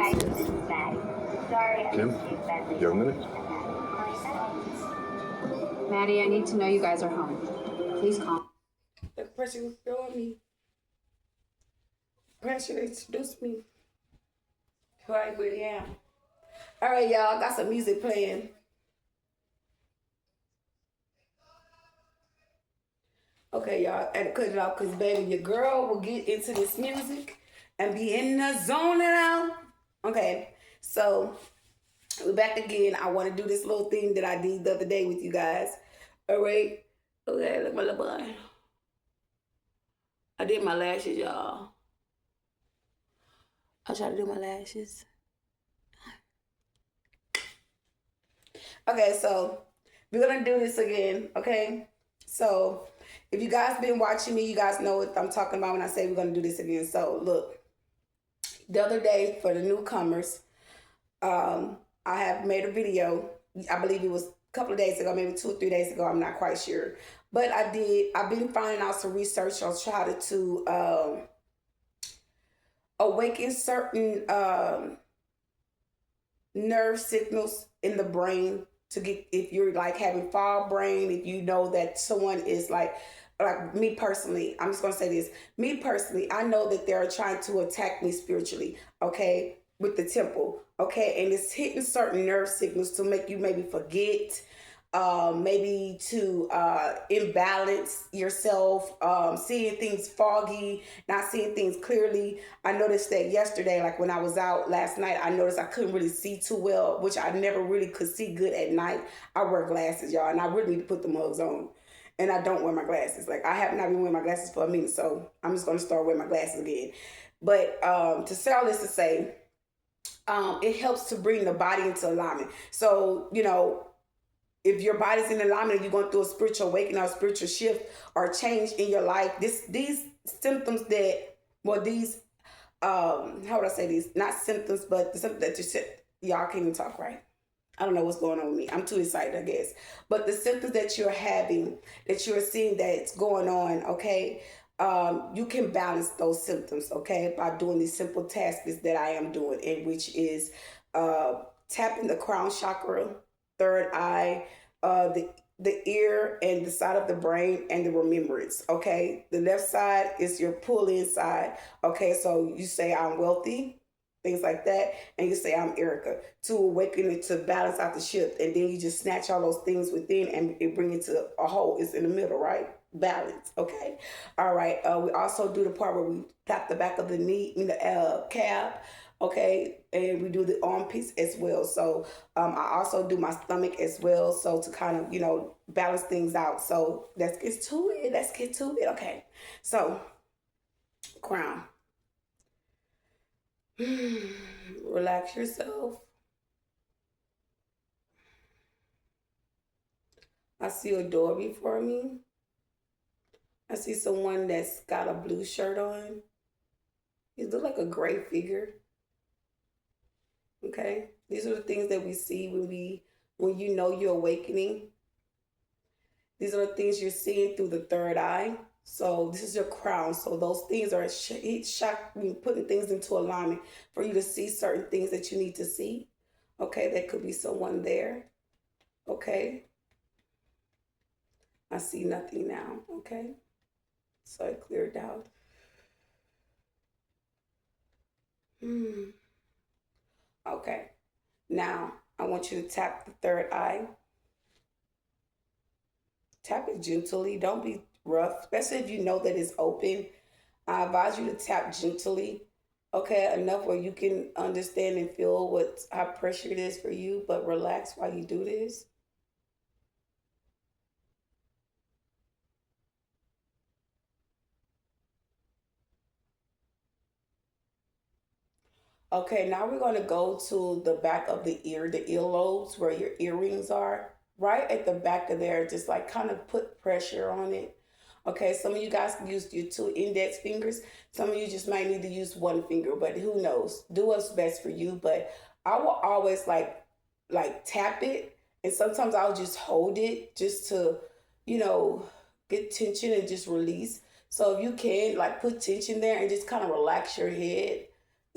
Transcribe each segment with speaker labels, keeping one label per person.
Speaker 1: Hi, this is Maddie. Sorry, I
Speaker 2: Kim,
Speaker 1: missed you badly.
Speaker 2: you have a minute?
Speaker 3: Maddie, I need to know you guys are home. Please call.
Speaker 4: The person was throwing me. Pressure to introduce me who I really am. All right, y'all. I got some music playing. Okay, y'all. I had to cut it off because, baby, your girl will get into this music and be in the zone now. Okay, so we're back again. I want to do this little thing that I did the other day with you guys. All right. Okay, look my little boy. I did my lashes, y'all. I try to do my lashes. Okay, so we're gonna do this again, okay? So if you guys been watching me, you guys know what I'm talking about when I say we're gonna do this again. So look, the other day for the newcomers, I have made a video. I believe it was a couple of days ago, maybe 2 or 3 days ago. I'm not quite sure, but I've been finding out some research on trying to awaken certain nerve signals in the brain to get, if you're like having fog brain, if you know that someone is like me personally, I'm just gonna say this. Me personally, I know that they're trying to attack me spiritually, okay, with the temple, okay, and it's hitting certain nerve signals to make you maybe forget, maybe to imbalance yourself, seeing things foggy, not seeing things clearly. I noticed that yesterday, like when I was out last night, I noticed I couldn't really see too well, which I never really could see good at night. I wear glasses, y'all, and I really need to put the mugs on. And I don't wear my glasses. Like, I have not been wearing my glasses for a minute, so I'm just going to start wearing my glasses again. But to say all this to say, it helps to bring the body into alignment. So, you know, if your body's in alignment, you're going through a spiritual awakening or a spiritual shift or change in your life, these symptoms that, well, these, how would I say these? Not symptoms, but the symptoms that you said, y'all can't even talk right. I don't know what's going on with me. I'm too excited, I guess. But the symptoms that you're having, that you're seeing that's going on, okay, you can balance those symptoms, okay, by doing these simple tasks that I am doing, and which is tapping the crown chakra, third eye, the ear and the side of the brain and the remembrance, okay? The left side is your pull in side, okay? So you say, I'm wealthy, things like that, and you say, I'm Erica, to awaken it, to balance out the shift, and then you just snatch all those things within and it bring it to a whole. It's in the middle, right? Balance, okay? All right, we also do the part where we tap the back of the knee, the calf, okay, and we do the armpits as well. So I also do my stomach as well, so to kind of, you know, balance things out. So let's get to it, okay? So, crown. Relax yourself. I see a door before me. I see someone that's got a blue shirt on. You look like a gray figure. Okay? These are the things that we see when you know you're awakening. These are the things you're seeing through the third eye. So this is your crown. So those things are putting things into alignment for you to see certain things that you need to see. Okay, there could be someone there. Okay. I see nothing now. Okay. So it cleared out. Okay. Now I want you to tap the third eye. Tap it gently. Don't be rough, especially if you know that it's open. I advise you to tap gently, okay, enough where you can understand and feel how pressure it is for you, but relax while you do this. Okay, now we're going to go to the back of the ear, the earlobes where your earrings are. Right at the back of there, just like kind of put pressure on it. Okay, some of you guys can use your 2 index fingers. Some of you just might need to use 1 finger, but who knows? Do what's best for you. But I will always like tap it, and sometimes I'll just hold it just to, you know, get tension and just release. So if you can, like, put tension there and just kind of relax your head.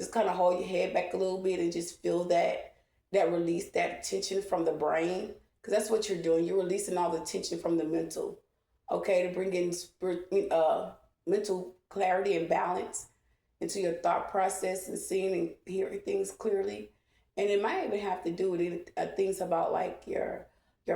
Speaker 4: just kind of hold your head back a little bit and just feel that release, that tension from the brain, because that's what you're doing. You're releasing all the tension from the mental, okay, to bring in mental clarity and balance into your thought process and seeing and hearing things clearly. And it might even have to do with things about like your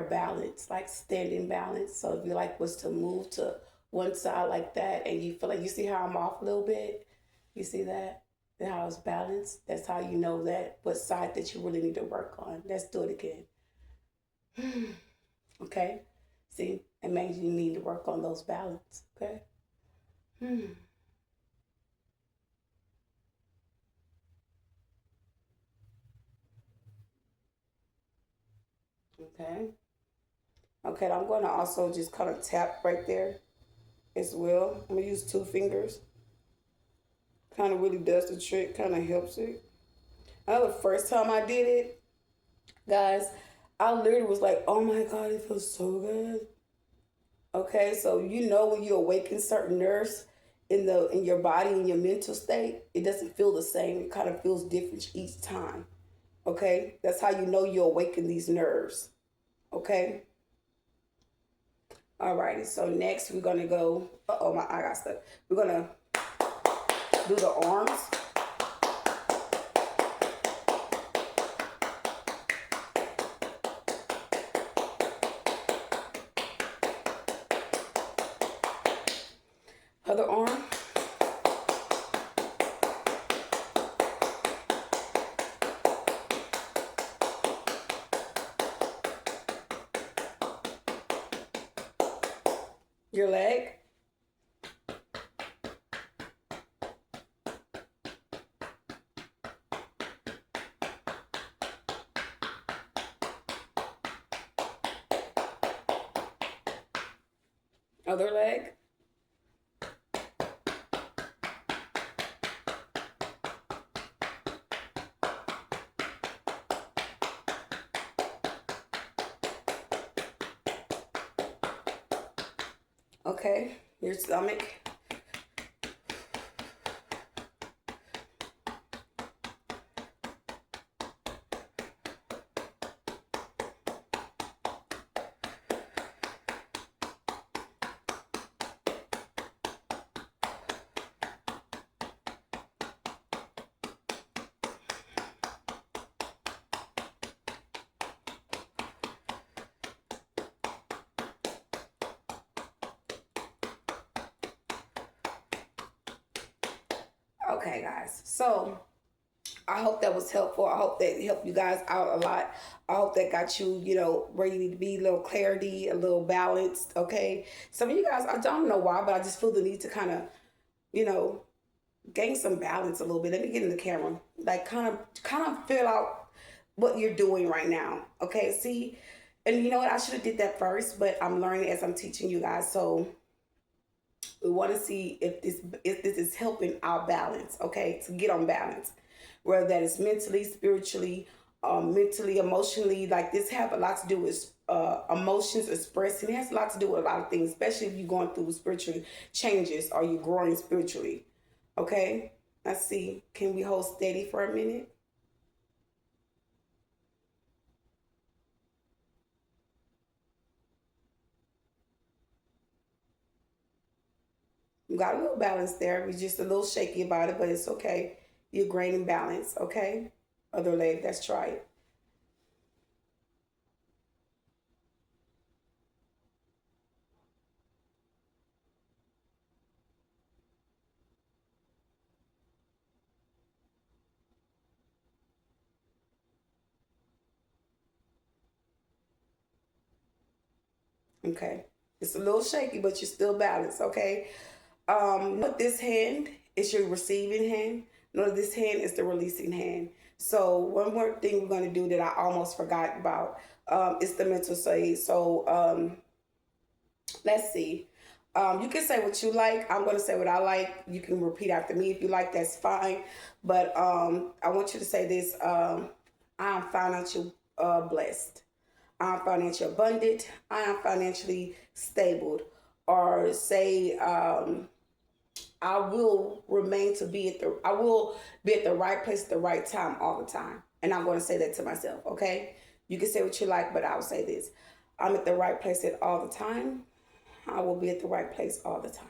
Speaker 4: balance, like standing balance. So if you like was to move to one side like that, and you feel like, you see how I'm off a little bit, you see that, and how it's balanced. That's how you know that what side that you really need to work on. Let's do it again. Okay, see, it means you need to work on those balance. Okay. Okay. Okay, I'm going to also just kind of tap right there as well. I'm going to use 2 fingers. Kind of really does the trick, kind of helps it. I know the first time I did it, guys, I literally was like, oh my God, it feels so good. Okay, so you know when you awaken certain nerves in your body, in your mental state, it doesn't feel the same. It kind of feels different each time. Okay, that's how you know you awaken these nerves. Okay. Alrighty, so next we're gonna go. My eye got stuck. We're gonna do the arms. Other arm. Your leg. Other leg. Okay, your stomach. Okay, guys. So I hope that was helpful. I hope that helped you guys out a lot. I hope that got you, where you need to be, a little clarity, a little balanced. Okay. Some of you guys, I don't know why, but I just feel the need to kind of, gain some balance a little bit. Let me get in the camera. Like kind of feel out what you're doing right now. Okay. See, and you know what? I should have did that first, but I'm learning as I'm teaching you guys. So we want to see if this is helping our balance, okay, to get on balance, whether that is mentally, spiritually, mentally, emotionally. Like this have a lot to do with emotions expressing. It has a lot to do with a lot of things, especially if you're going through spiritual changes or you're growing spiritually. Okay, let's see. Can we hold steady for a minute? You got a little balance there. We're just a little shaky about it, but it's okay. You're gaining balance, okay? Other leg, let's try it. Okay. It's a little shaky, but you're still balanced, okay? With this hand is your receiving hand. No, this hand is the releasing hand. So one more thing we're going to do that I almost forgot about is the mental side. So let's see. You can say what you like. I'm going to say what I like. You can repeat after me if you like. That's fine. But I want you to say this. I am financially blessed. I am financially abundant. I am financially stable. Or say, I I will remain to be I will be at the right place at the right time all the time. And I'm going to say that to myself, okay? You can say what you like, but I'll say this. I'm at the right place at all the time. I will be at the right place all the time.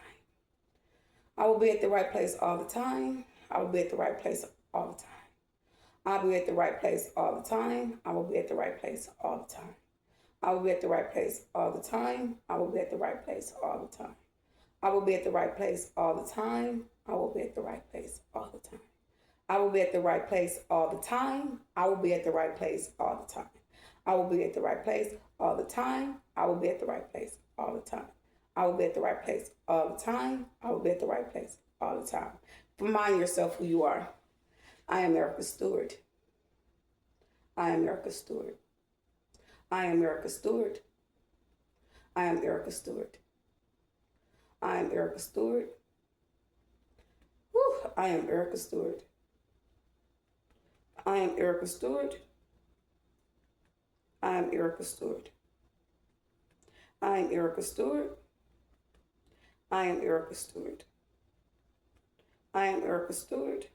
Speaker 4: I will be at the right place all the time. I will be at the right place all the time. I'll be at the right place all the time. I will be at the right place all the time. I will be at the right place all the time. I will be at the right place all the time. I will be at the right place all the time. I will be at the right place all the time. I will be at the right place all the time. I will be at the right place all the time. I will be at the right place all the time. I will be at the right place all the time. I will be at the right place all the time. I will be at the right place all the time. Remind yourself who you are. I am Erica Stewart. I am Erica Stewart. I am Erica Stewart. I am Erica Stewart. I am Erica Stewart. Whew, I am Erica Stewart. I am Erica Stewart. I am Erica Stewart. I am Erica Stewart. I am Erica Stewart. I am Erica Stewart.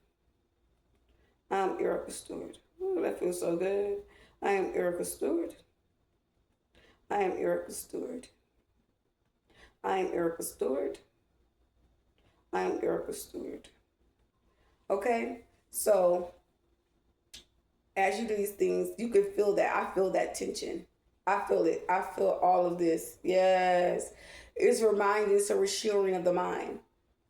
Speaker 4: I am Erica Stewart. Ooh, that feels so good. I am Erica Stewart. I am Erica Stewart. I am Erica Stewart. I am Erica Stewart. Okay, so as you do these things, you can feel that. I feel that tension. I feel it. I feel all of this. Yes. It's reminding, it's a reassuring of the mind.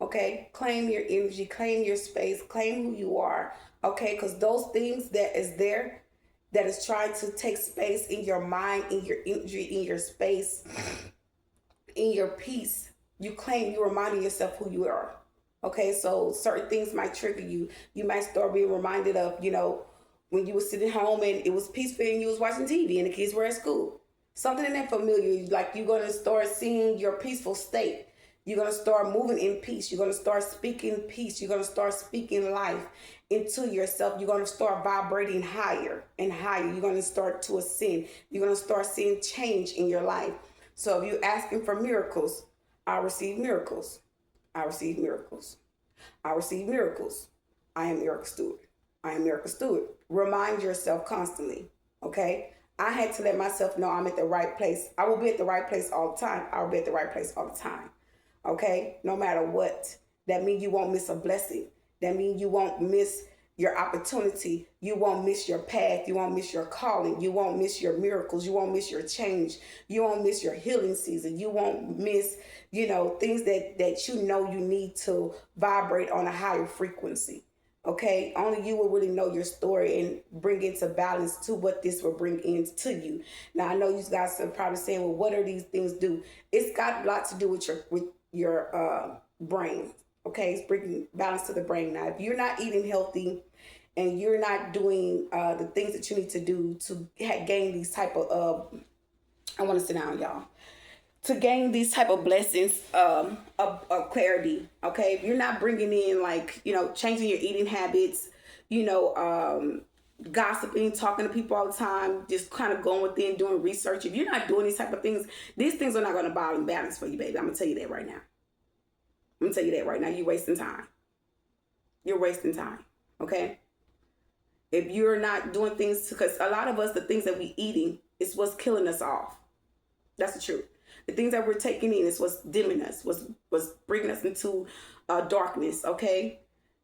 Speaker 4: Okay, claim your energy, claim your space, claim who you are. Okay, because those things that is there, that is trying to take space in your mind, in your energy, in your space, in your peace, you claim, you're reminding yourself who you are. Okay, so certain things might trigger you. You might start being reminded of, when you were sitting home and it was peaceful and you was watching TV and the kids were at school. Something in that familiar, like you're going to start seeing your peaceful state. You're going to start moving in peace. You're going to start speaking peace. You're going to start speaking life into yourself. You're going to start vibrating higher and higher. You're going to start to ascend. You're going to start seeing change in your life. So if you're asking for miracles, I receive miracles. I receive miracles. I receive miracles. I am Erica Stewart. I am Erica Stewart. Remind yourself constantly, okay? I had to let myself know I'm at the right place. I will be at the right place all the time. I will be at the right place all the time, okay? No matter what. That means you won't miss a blessing. That means you won't miss your opportunity. You won't miss your path. You won't miss your calling. You won't miss your miracles. You won't miss your change. You won't miss your healing season. You won't miss, things that you need to vibrate on a higher frequency. Okay, only you will really know your story and bring into balance to what this will bring into you. Now, I know you guys are probably saying, well, what are these things do? It's got a lot to do with your brain. Okay, it's bringing balance to the brain. Now, if you're not eating healthy and you're not doing the things that you need to do to gain these type of, I want to sit down, y'all. To gain these type of blessings of clarity, okay? If you're not bringing in, changing your eating habits, gossiping, talking to people all the time, just kind of going within, doing research. If you're not doing these type of things, these things are not going to balance for you, baby. I'm going to tell you that right now. I'm going to tell you that right now. You're wasting time. You're wasting time, okay? If you're not doing things, because a lot of us, the things that we eating is what's killing us off. That's the truth. The things that we're taking in is what's dimming us, what's bringing us into darkness, okay?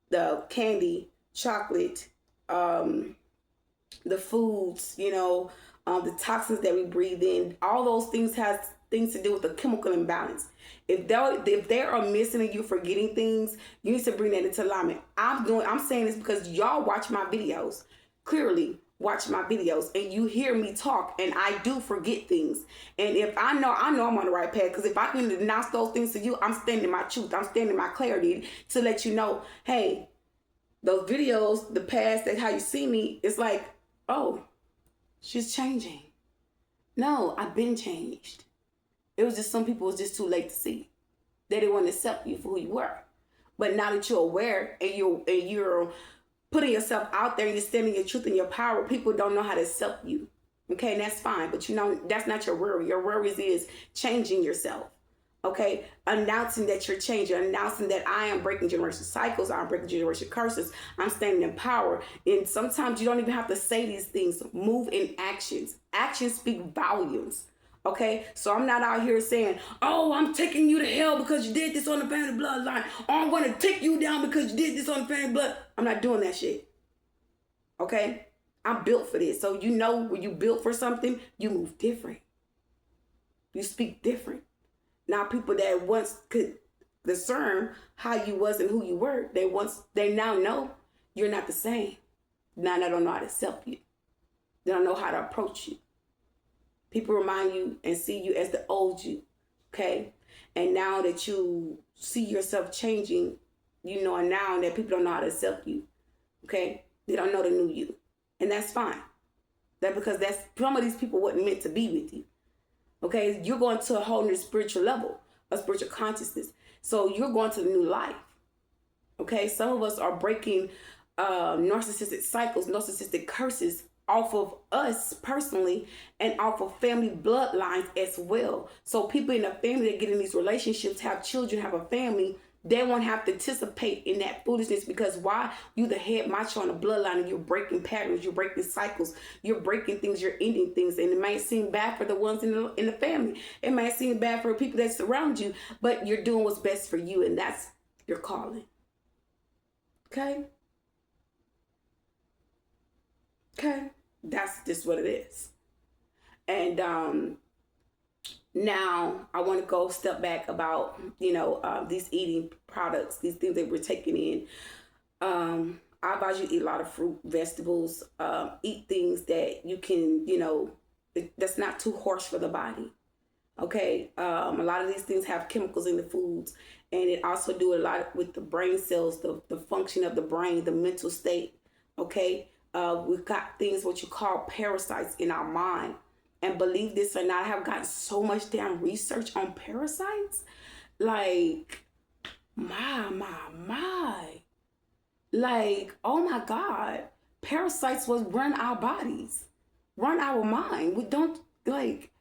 Speaker 4: The candy, chocolate, the foods, the toxins that we breathe in, all those things has things to do with the chemical imbalance. If they are missing and you're forgetting things, you need to bring that into alignment. I'm saying this because y'all watch my videos. Clearly, watch my videos and you hear me talk, and I do forget things. And if I know I'm on the right path, because if I can announce those things to you, I'm standing my truth. I'm standing my clarity to let you know, hey, those videos, the past, that how you see me, it's like, oh, she's changing. No, I've been changed. It was just some people was just too late to see. They didn't want to accept you for who you were. But now that you're aware and you're putting yourself out there and you're standing your truth and your power, people don't know how to accept you. Okay, and that's fine. But that's not your worry. Your worry is changing yourself. Okay, announcing that you're changing, announcing that I am breaking generation cycles, I'm breaking generation curses, I'm standing in power. And sometimes you don't even have to say these things. Move in actions. Actions speak volumes. Okay, so I'm not out here saying, oh, I'm taking you to hell because you did this on the family bloodline. Or I'm going to take you down because you did this on the family blood. I'm not doing that shit. Okay, I'm built for this. So you know when you built for something, you move different. You speak different. Now people that once could discern how you was and who you were, they now know you're not the same. Now they don't know how to accept you. They don't know how to approach you. People remind you and see you as the old you, okay? And now that you see yourself changing, you know now that people don't know how to accept you, okay? They don't know the new you, and that's fine. Because some of these people wasn't meant to be with you. Okay, you're going to a whole new spiritual level, a spiritual consciousness. So you're going to the new life. Okay, some of us are breaking narcissistic cycles, narcissistic curses off of us personally and off of family bloodlines as well. So people in the family that get in these relationships, have children, have a family, they won't have to participate in that foolishness because why? You the head macho on the bloodline and you're breaking patterns, you're breaking cycles, you're breaking things, you're ending things. And it might seem bad for the ones in the family. It might seem bad for people that surround you, but you're doing what's best for you, and that's your calling. Okay? Okay? That's just what it is. And now I want to go step back about, these eating products, these things that we're taking in. I advise you eat a lot of fruit, vegetables, eat things that you can, that's not too harsh for the body. Okay. A lot of these things have chemicals in the foods, and it also do a lot with the brain cells, the function of the brain, the mental state. Okay. We've got things what you call parasites in our mind. And believe this or not, I have gotten so much damn research on parasites. Like, my. Like, oh my God. Parasites will run our bodies, run our mind. We don't, like,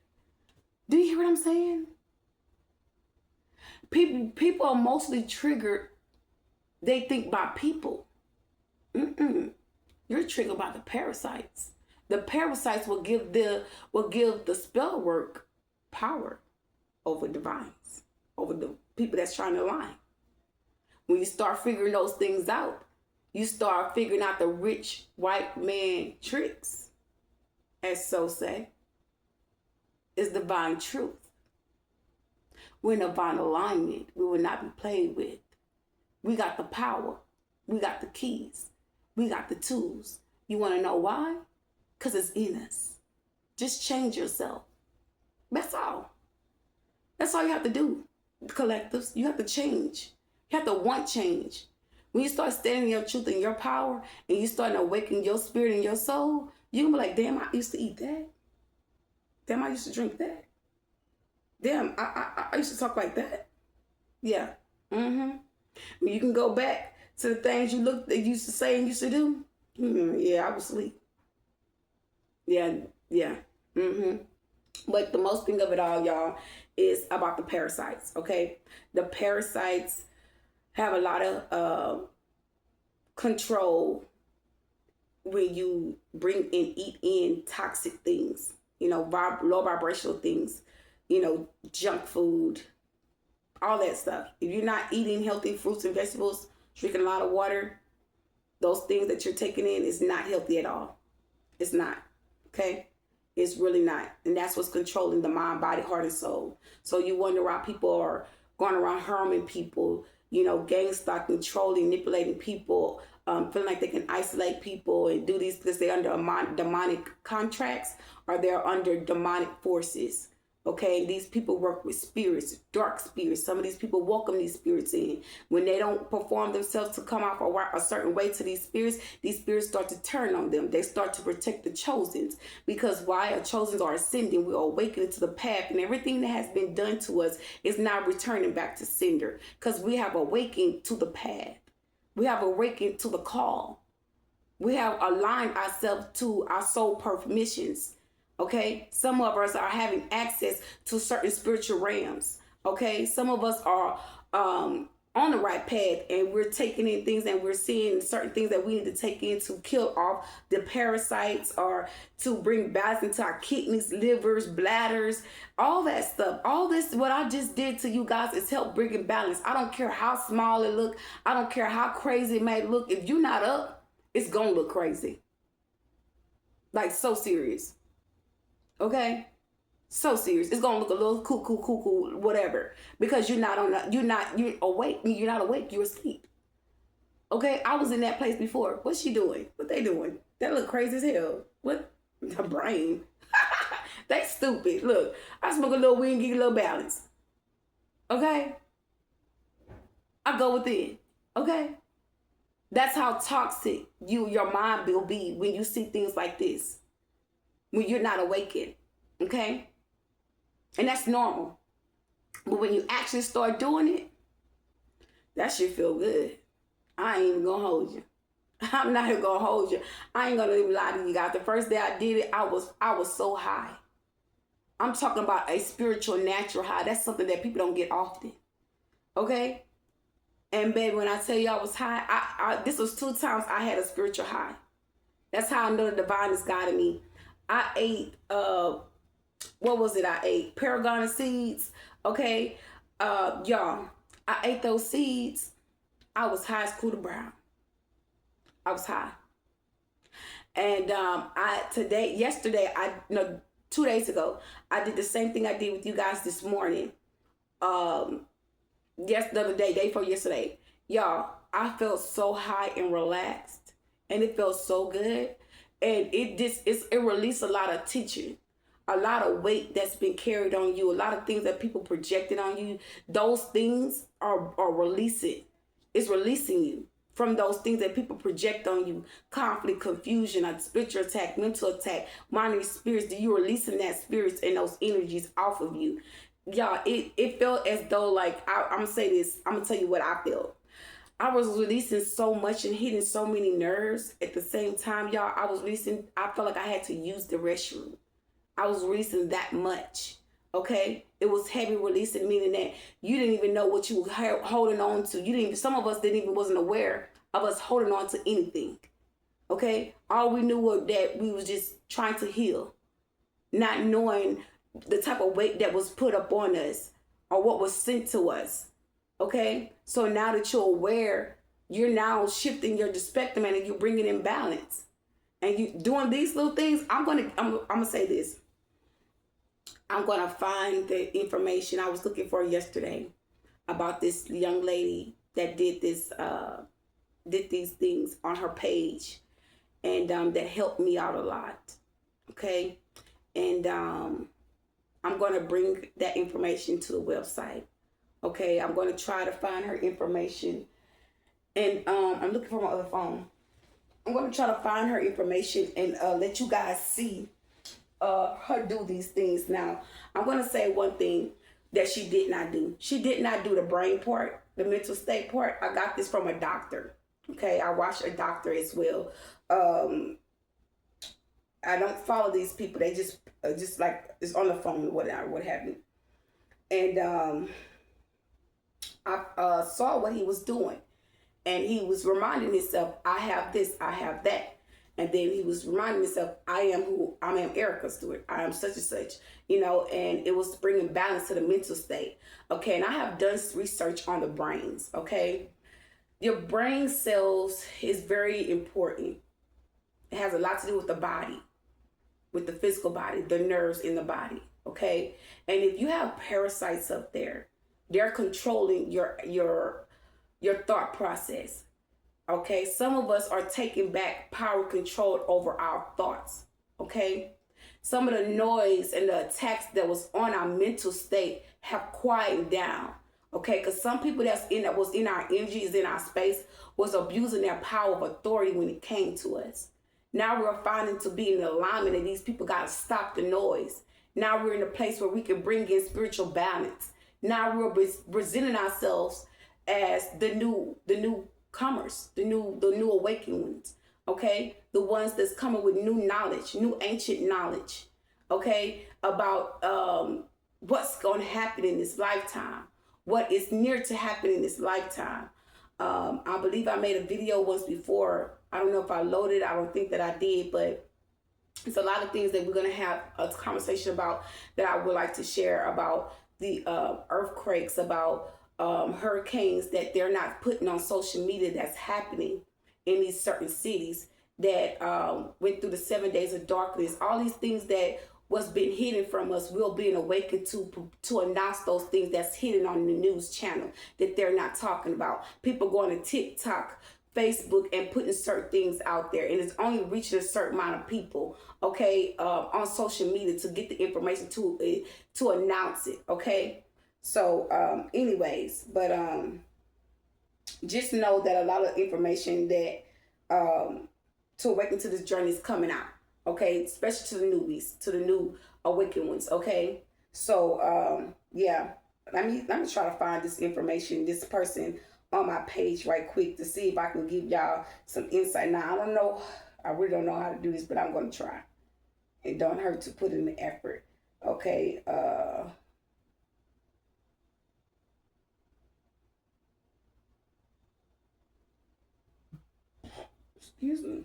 Speaker 4: do you hear what I'm saying? People are mostly triggered. They think by people. You're triggered by the parasites. The parasites will give the spell work power over divines, over the people that's trying to lie. When you start figuring those things out, you start figuring out the rich white man tricks, as so say. It's divine truth. We're in divine alignment. We will not be played with. We got the power. We got the keys. We got the tools. You want to know why? Because it's in us. Just change yourself. That's all. That's all you have to do, collectives. You have to change. You have to want change. When you start standing in your truth and your power, and you start to awaken your spirit and your soul, you're going to be like, damn, I used to eat that. Damn, I used to drink that. Damn, I used to talk like that. Yeah. When you can go back to the things you used to say and used to do. Yeah, I was asleep. Yeah. But the most thing of it all, y'all, is about the parasites, okay? The parasites have a lot of control when you eat in toxic things, low vibrational things, junk food, all that stuff. If you're not eating healthy fruits and vegetables, drinking a lot of water, those things that you're taking in is not healthy at all. It's not. Okay? It's really not. And that's what's controlling the mind, body, heart, and soul. So you wonder why people are going around harming people, gang stalking, controlling, manipulating people, feeling like they can isolate people and do these because they're under demonic contracts or they're under demonic forces. Okay, and these people work with spirits, dark spirits. Some of these people welcome these spirits in. When they don't perform themselves to come off a certain way to these spirits start to turn on them. They start to protect the chosens. Because why? Our chosens are ascending. We are awakening to the path. And everything that has been done to us is now returning back to sender. Because we have awakened to the path. We have awakened to the call. We have aligned ourselves to our soul purpose missions. Okay, some of us are having access to certain spiritual realms. Okay, some of us are on the right path, and we're taking in things, and we're seeing certain things that we need to take in to kill off the parasites, or to bring balance into our kidneys, livers, bladders, all that stuff. All this, what I just did to you guys, is help bring balance. I don't care how small it look. I don't care how crazy it may look. If you're not up, it's gonna look crazy. Like, so serious. Okay? So serious. It's gonna look a little cool, whatever. Because you're awake. You're not awake, you're asleep. Okay? I was in that place before. What's she doing? What they doing? That look crazy as hell. What? The brain. They stupid. Look, I smoke a little weed and get a little balance. Okay? I go within. Okay? That's how toxic your mind will be when you see things like this. When you're not awakened. Okay? And that's normal. But when you actually start doing it, that shit feel good. I ain't even gonna hold you. I'm not even gonna hold you. I ain't gonna even lie to you guys. The first day I did it, I was so high. I'm talking about a spiritual, natural high. That's something that people don't get often. Okay? And baby, when I tell you I was high, this was 2 times I had a spiritual high. That's how I know the divine is guiding me. I ate, what was it I ate? Paragon seeds. Okay? Y'all, I ate those seeds. I was high as Cooter Brown. I was high. And yesterday, 2 days ago, I did the same thing I did with you guys this morning. The other day before yesterday. Y'all, I felt so high and relaxed. And it felt so good. And it released a lot of tension. A lot of weight that's been carried on you. A lot of things that people projected on you. Those things are releasing. It's releasing you from those things that people project on you. Conflict, confusion, a spiritual attack, mental attack, monitoring spirits. You're releasing that spirits and those energies off of you. Y'all, it felt as though, like, I'm going to say this. I'm going to tell you what I felt. I was releasing so much and hitting so many nerves at the same time, y'all. I felt like I had to use the restroom. I was releasing that much, okay? It was heavy releasing, meaning that you didn't even know what you were holding on to. Some of us wasn't aware of us holding on to anything, okay? All we knew was that we was just trying to heal, not knowing the type of weight that was put up on us or what was sent to us, okay? So now that you're aware, you're now shifting your spectrum and you're bringing in balance. And you doing these little things, I'm gonna say this. I'm gonna find the information I was looking for yesterday about this young lady that did these things on her page, and that helped me out a lot. Okay, and I'm gonna bring that information to the website. Okay, I'm gonna try to find her information, and I'm looking for my other phone. I'm going to try to find her information and let you guys see her do these things. Now, I'm going to say one thing that she did not do. She did not do the brain part, the mental state part. I got this from a doctor. Okay, I watched a doctor as well. I don't follow these people. They just like, it's on the phone, what have you. And I saw what he was doing. And he was reminding himself, I have this, I have that. And then he was reminding himself, I am Erica Stewart. I am such and such, and it was bringing balance to the mental state. Okay, and I have done research on the brains, okay? Your brain cells is very important. It has a lot to do with the body, with the physical body, the nerves in the body, okay? And if you have parasites up there, they're controlling your thought process. Okay, some of us are taking back power control over our thoughts. Okay, some of the noise and the attacks that was on our mental state have quieted down. Okay, because some people that was in our energies, in our space, was abusing their power of authority when it came to us. Now we're finding to be in alignment, and these people got to stop the noise. Now we're in a place where we can bring in spiritual balance. Now we're presenting ourselves as the newcomers, the new awakened ones, okay? The ones that's coming with new knowledge, new ancient knowledge, okay? About what's going to happen in this lifetime, what is near to happen in this lifetime. I believe I made a video once before. I don't know if I loaded. I don't think that I did, but it's a lot of things that we're going to have a conversation about that I would like to share about the earthquakes, about hurricanes that they're not putting on social media that's happening in these certain cities that went through the 7 days of darkness. All these things that what's been hidden from us will be awakened to announce those things that's hidden on the news channel that they're not talking about. People going to TikTok, Facebook, and putting certain things out there, and it's only reaching a certain amount of people, okay, on social media to get the information to announce it, okay. So anyways, but just know that a lot of information that to awaken to this journey is coming out, okay, especially to the newbies, to the new awakened ones, okay. So yeah, let me try to find this information, this person on my page right quick to see if I can give y'all some insight. Now I don't know, I really don't know how to do this, but I'm gonna try. It don't hurt to put in the effort, okay. Excuse me.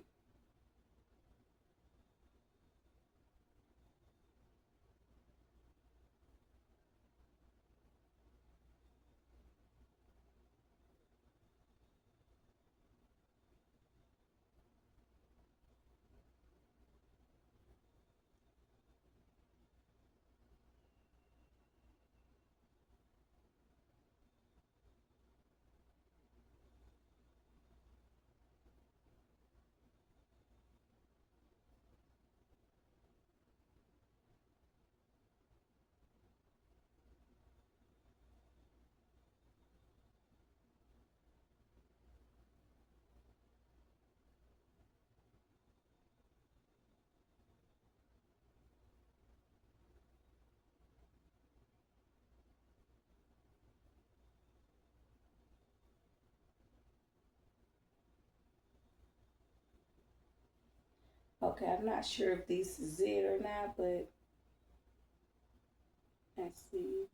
Speaker 4: Okay, I'm not sure if this is it or not, but let's see.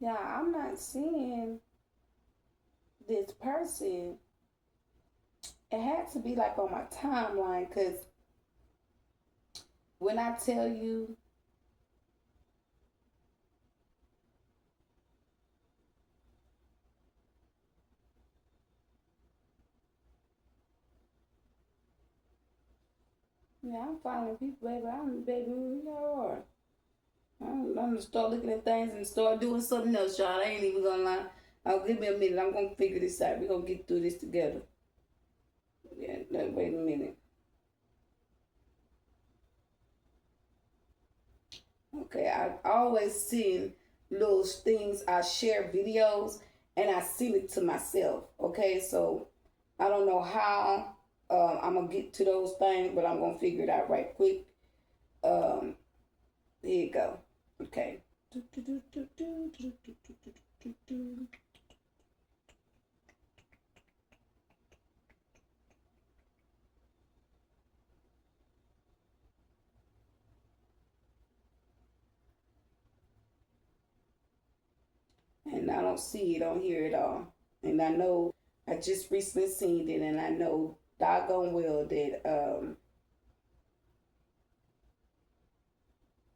Speaker 4: Yeah, I'm not seeing this person. It had to be like on my timeline, because when I tell you, yeah, I'm finding people, baby. You know, I'm gonna start looking at things and start doing something else, y'all. I ain't even gonna lie. Oh, give me a minute. I'm gonna figure this out. We're gonna get through this together. Yeah, wait a minute. Okay, I always seen little things. I share videos and I send it to myself. Okay, so I don't know how I'm gonna get to those things, but I'm gonna figure it out right quick. Here you go. Okay. And I don't see it on here at all. And I know I just recently seen it, and I know doggone well that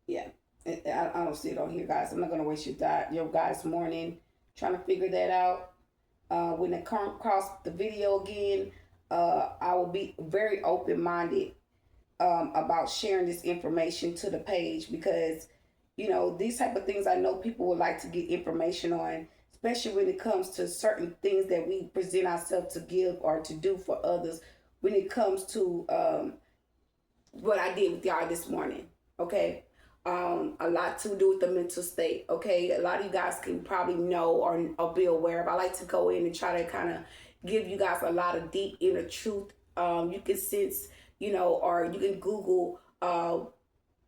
Speaker 4: yeah, I don't see it on here, guys. I'm not gonna waste your guys' morning trying to figure that out. When it comes across the video again, I will be very open minded about sharing this information to the page, because You know, these type of things I know people would like to get information on, especially when it comes to certain things that we present ourselves to give or to do for others. When it comes to what I did with y'all this morning, okay? A lot to do with the mental state, okay? A lot of you guys can probably know or be aware of. I like to go in and try to kind of give you guys a lot of deep inner truth. You can sense, you know, or you can Google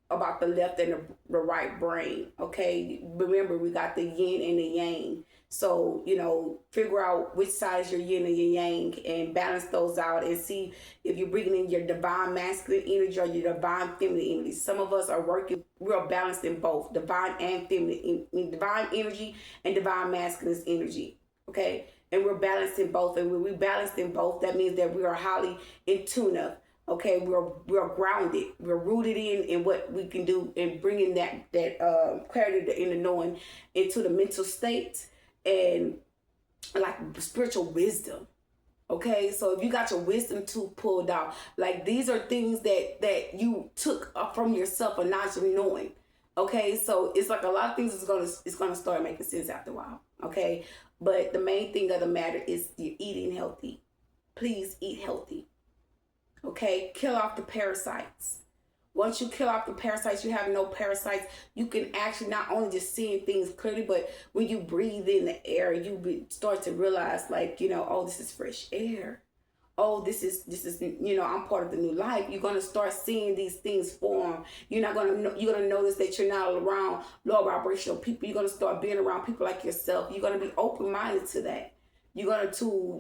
Speaker 4: about the left and the right brain, okay? Remember, we got the yin and the yang. So, you know, figure out which side is your yin and your yang and balance those out and see if you're bringing in your divine masculine energy or your divine feminine energy. Some of us are working, we're balanced in both, divine and feminine, divine energy and divine masculine energy, okay? And we're balanced in both. And when we're balanced in both, that means that we are highly in tune-up. Okay, we're grounded. We're rooted in what we can do and bringing that clarity in the knowing into the mental state and like spiritual wisdom. Okay, so if you got your wisdom tool pulled out, like these are things that you took from yourself and not even knowing. Okay, so it's like a lot of things is gonna start making sense after a while. Okay, but the main thing of the matter is you're eating healthy. Please eat healthy. Okay, kill off the parasites. Once you kill off the parasites, you have no parasites. You can actually not only just seeing things clearly, but when you breathe in the air, you start to realize, like, you know, oh, this is fresh air. Oh, this is, you know, I'm part of the new life. You're gonna start seeing these things form. You're gonna notice that you're not around low vibrational people. You're gonna start being around people like yourself. You're gonna be open minded to that. You're gonna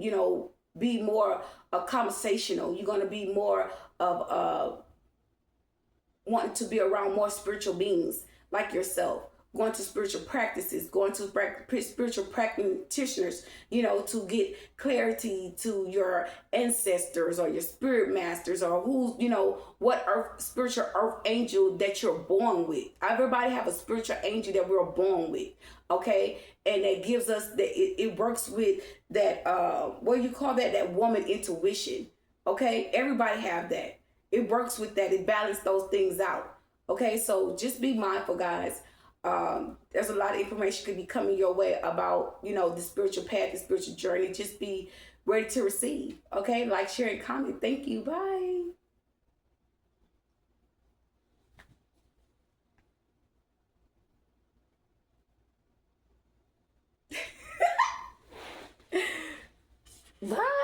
Speaker 4: you know, be more conversational. You're going to be more of wanting to be around more spiritual beings like yourself, going to spiritual practices, going to spiritual practitioners, you know, to get clarity to your ancestors or your spirit masters or who, you know, what spiritual earth angel that you're born with. Everybody have a spiritual angel that we're born with, okay? And that gives us that it works with that what do you call that woman intuition, okay? Everybody have that. It works with that. It balances those things out, okay? So just be mindful, guys. There's a lot of information could be coming your way about, you know, the spiritual path, the spiritual journey. Just be ready to receive, okay? Like, share, and comment. Thank you. Bye. Bye.